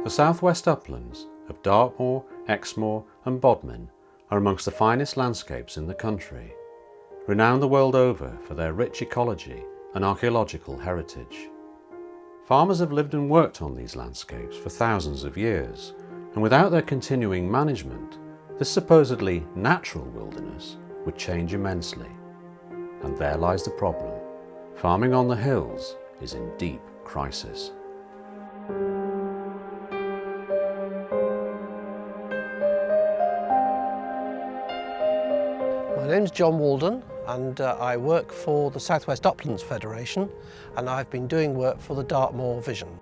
The southwest uplands of Dartmoor, Exmoor and Bodmin are amongst the finest landscapes in the country, renowned the world over for their rich ecology and archaeological heritage. Farmers have lived and worked on these landscapes for thousands of years, and without their continuing management, this supposedly natural wilderness would change immensely. And there lies the problem. Farming on the hills is in deep crisis. My name's John Waldon and I work for the South West Uplands Federation, and I've been doing work for the Dartmoor Vision.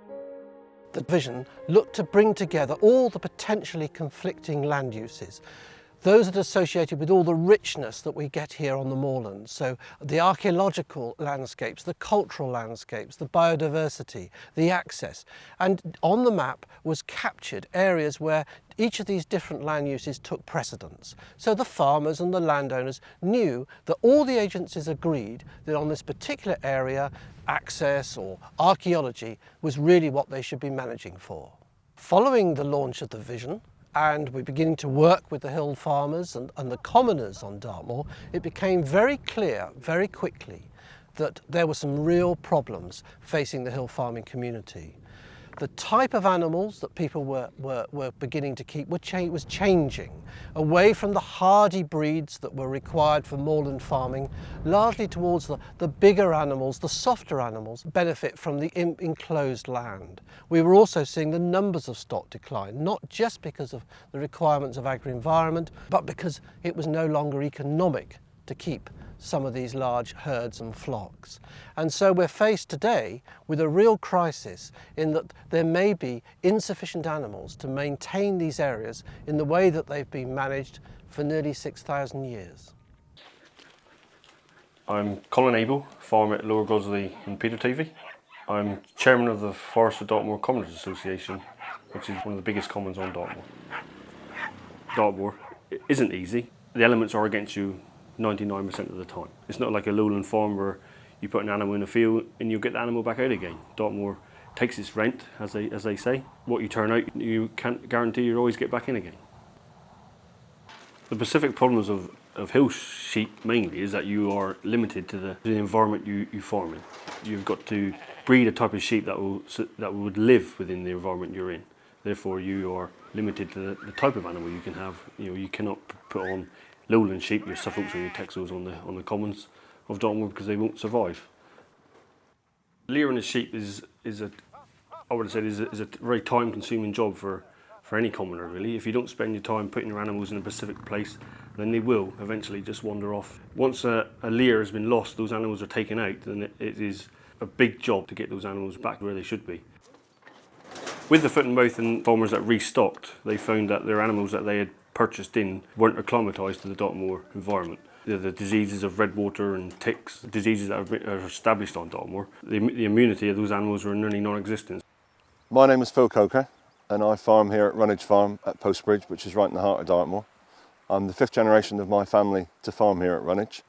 The Vision looked to bring together all the potentially conflicting land uses, those that are associated with all the richness that we get here on the moorlands. So the archaeological landscapes, the cultural landscapes, the biodiversity, the access. And on the map was captured areas where each of these different land uses took precedence. So the farmers and the landowners knew that all the agencies agreed that on this particular area, access or archaeology was really what they should be managing for. Following the launch of the Vision, and we're beginning to work with the hill farmers and the commoners on Dartmoor, it became very clear very quickly that there were some real problems facing the hill farming community. The type of animals that people were beginning to keep was changing away from the hardy breeds that were required for moorland farming, largely towards the bigger animals, the softer animals, benefit from the enclosed land. We were also seeing the numbers of stock decline, not just because of the requirements of agri-environment, but because it was no longer economic to keep some of these large herds and flocks. And so we're faced today with a real crisis in that there may be insufficient animals to maintain these areas in the way that they've been managed for nearly 6,000 years. I'm Colin Abel, farmer at Lower Gosley in Petertavy. I'm chairman of the Forest Dartmoor Commoners Association, which is one of the biggest commons on Dartmoor. Dartmoor isn't easy. The elements are against you 99% of the time. It's not like a lowland farm where you put an animal in a field and you'll get the animal back out again. Dartmoor takes its rent, as they say. What you turn out, you can't guarantee you'll always get back in again. The specific problems of hill sheep mainly is that you are limited to the environment you farm in. You've got to breed a type of sheep that would live within the environment you're in. Therefore, you are limited to the type of animal you can have. You cannot put on lowland sheep, your Suffolks or your Texels on the commons of Dartmoor because they won't survive. Leering a sheep is a very time-consuming job for any commoner really. If you don't spend your time putting your animals in a specific place, then they will eventually just wander off. Once a leer has been lost, those animals are taken out, then it is a big job to get those animals back where they should be. With the foot and mouth and farmers that restocked, they found that their animals that they had purchased in weren't acclimatised to the Dartmoor environment. The diseases of redwater and ticks, diseases that are established on Dartmoor, the immunity of those animals were nearly non-existent. My name is Phil Coaker and I farm here at Runnage farm at Postbridge, which is right in the heart of Dartmoor. I'm the 5th generation of my family to farm here at Runnage.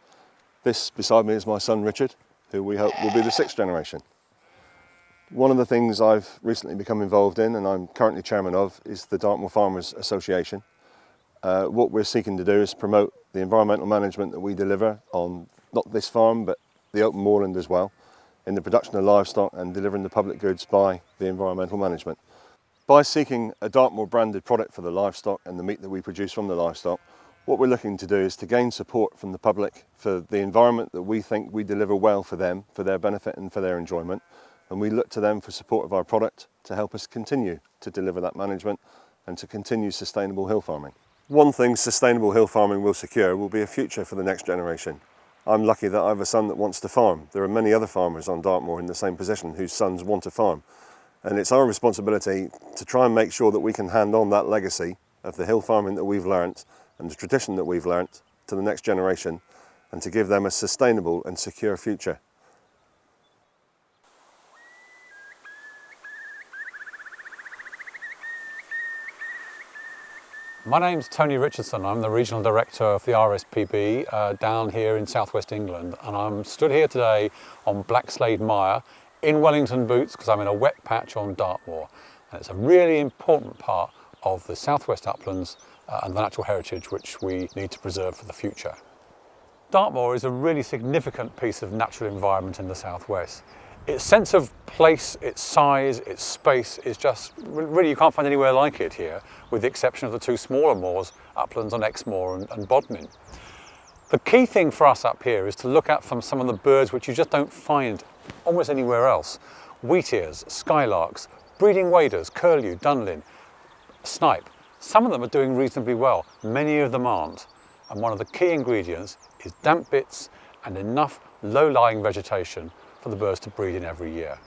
This beside me is my son Richard, who we hope will be the 6th generation. One of the things I've recently become involved in, and I'm currently chairman of, is the Dartmoor Farmers Association. What we're seeking to do is promote the environmental management that we deliver on not this farm but the open moorland as well, in the production of livestock and delivering the public goods by the environmental management. By seeking a Dartmoor branded product for the livestock and the meat that we produce from the livestock, what we're looking to do is to gain support from the public for the environment that we think we deliver well for them, for their benefit and for their enjoyment, and we look to them for support of our product to help us continue to deliver that management and to continue sustainable hill farming. One thing sustainable hill farming will secure will be a future for the next generation. I'm lucky that I have a son that wants to farm. There are many other farmers on Dartmoor in the same position whose sons want to farm. And it's our responsibility to try and make sure that we can hand on that legacy of the hill farming that we've learnt and the tradition that we've learnt to the next generation, and to give them a sustainable and secure future. My name's Tony Richardson. I'm the Regional Director of the RSPB down here in southwest England, and I'm stood here today on Black Slade Mire in Wellington boots because I'm in a wet patch on Dartmoor. and it's a really important part of the southwest uplands and the natural heritage which we need to preserve for the future. Dartmoor is a really significant piece of natural environment in the southwest. Its sense of place, its size, its space is just, really you can't find anywhere like it here, with the exception of the two smaller moors, Uplands on Exmoor and Bodmin. The key thing for us up here is to look at some of the birds which you just don't find almost anywhere else. Wheatears, skylarks, breeding waders, curlew, dunlin, snipe. Some of them are doing reasonably well, many of them aren't. And one of the key ingredients is damp bits and enough low-lying vegetation for the birds to breed in every year.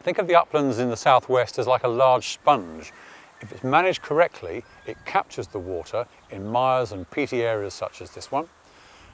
Think of the uplands in the southwest as like a large sponge. If it's managed correctly, it captures the water in mires and peaty areas such as this one,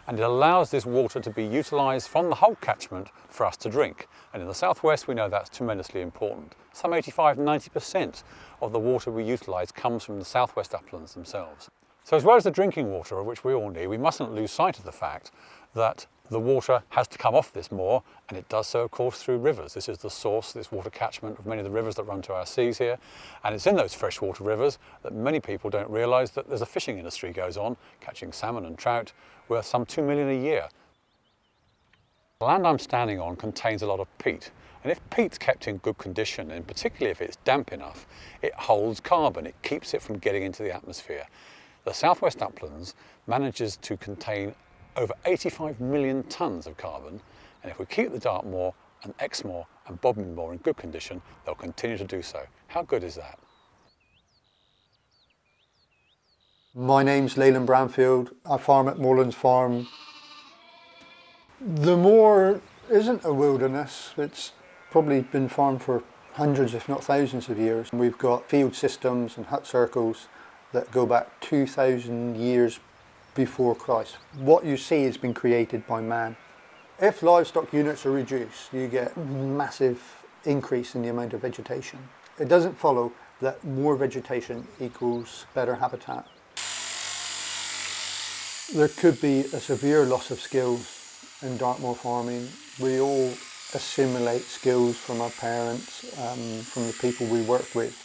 and it allows this water to be utilised from the whole catchment for us to drink. And in the southwest we know that's tremendously important. Some 85–90% of the water we utilise comes from the southwest uplands themselves. So as well as the drinking water, of which we all need, we mustn't lose sight of the fact that the water has to come off this moor, and it does so of course through rivers. This is the source, this water catchment of many of the rivers that run to our seas here, and it's in those freshwater rivers that many people don't realise that there's a fishing industry goes on, catching salmon and trout worth some 2 million a year. The land I'm standing on contains a lot of peat, and if peat's kept in good condition, and particularly if it's damp enough, it holds carbon, it keeps it from getting into the atmosphere. The southwest uplands manages to contain over 85 million tonnes of carbon, and if we keep the Dartmoor and Exmoor and Bodmin Moor in good condition, they'll continue to do so. How good is that? My name's Layland Branfield. I farm at Moorlands Farm. The moor isn't a wilderness. It's probably been farmed for hundreds if not thousands of years. We've got field systems and hut circles that go back 2,000 years before Christ. What you see has been created by man. If livestock units are reduced, you get massive increase in the amount of vegetation. It doesn't follow that more vegetation equals better habitat. There could be a severe loss of skills in Dartmoor farming. We all assimilate skills from our parents, from the people we work with.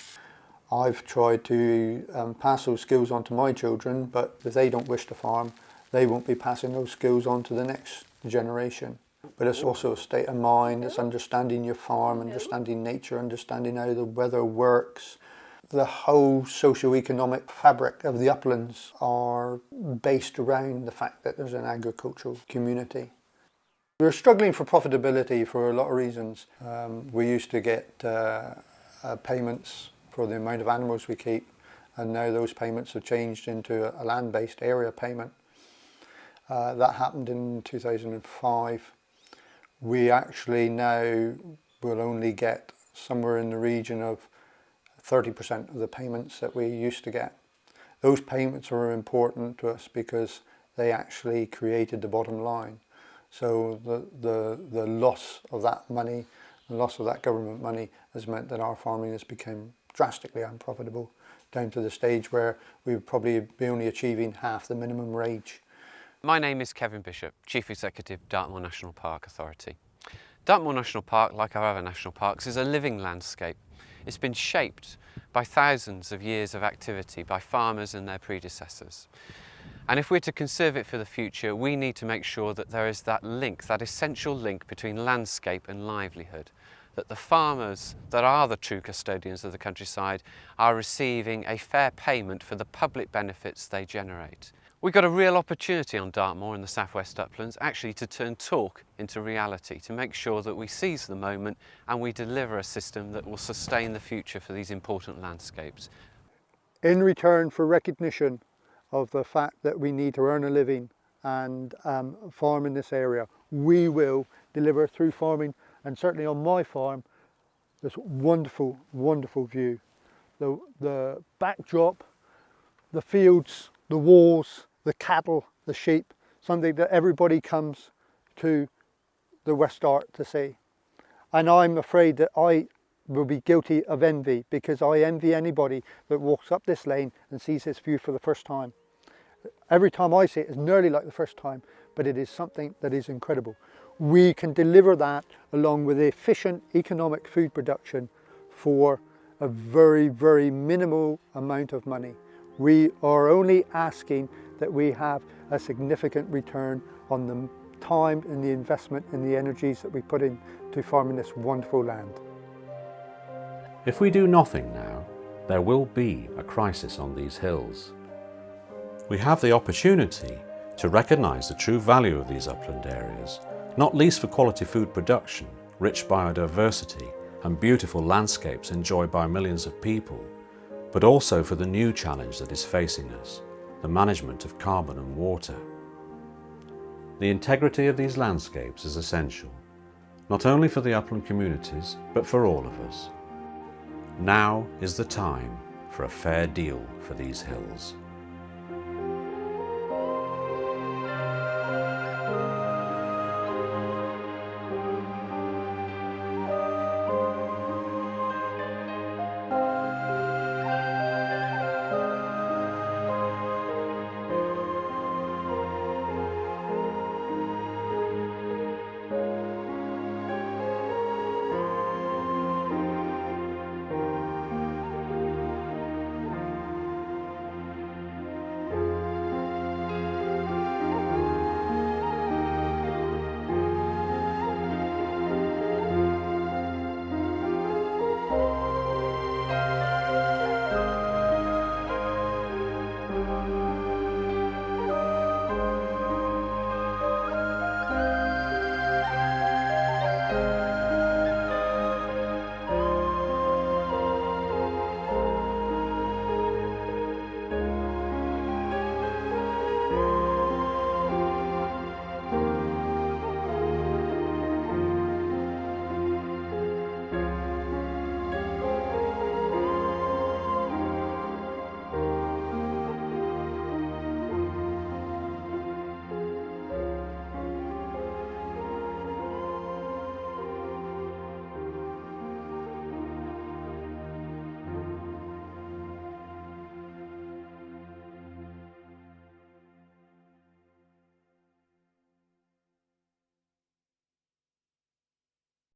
I've tried to pass those skills on to my children, but if they don't wish to farm, they won't be passing those skills on to the next generation. But it's also a state of mind, it's understanding your farm, understanding nature, understanding how the weather works. The whole socio-economic fabric of the uplands are based around the fact that there's an agricultural community. We're struggling for profitability for a lot of reasons. We used to get payments for the amount of animals we keep, and now those payments have changed into a land-based area payment. That happened in 2005. We actually now will only get somewhere in the region of 30% of the payments that we used to get. Those payments are important to us because they actually created the bottom line. So the loss of that money, the loss of that government money has meant that our farming has become drastically unprofitable, down to the stage where we would probably be only achieving half the minimum wage. My name is Kevin Bishop, Chief Executive, Dartmoor National Park Authority. Dartmoor National Park, like our other national parks, is a living landscape. It's been shaped by thousands of years of activity by farmers and their predecessors. And if we're to conserve it for the future, we need to make sure that there is that link, that essential link between landscape and livelihood, that the farmers that are the true custodians of the countryside are receiving a fair payment for the public benefits they generate. We've got a real opportunity on Dartmoor in the southwest uplands actually to turn talk into reality, to make sure that we seize the moment and we deliver a system that will sustain the future for these important landscapes. In return for recognition of the fact that we need to earn a living and farm in this area, we will deliver through farming, and certainly on my farm, this wonderful, wonderful view. The backdrop, the fields, the walls, the cattle, the sheep, something that everybody comes to the West Dart to see. And I'm afraid that I will be guilty of envy, because I envy anybody that walks up this lane and sees this view for the first time. Every time I see it, it's nearly like the first time, but it is something that is incredible. We can deliver that along with efficient economic food production for a very, very minimal amount of money. We are only asking that we have a significant return on the time and the investment and the energies that we put into farming this wonderful land. If we do nothing now, there will be a crisis on these hills. We have the opportunity to recognise the true value of these upland areas, not least for quality food production, rich biodiversity and beautiful landscapes enjoyed by millions of people, but also for the new challenge that is facing us, the management of carbon and water. The integrity of these landscapes is essential, not only for the upland communities, but for all of us. Now is the time for a fair deal for these hills.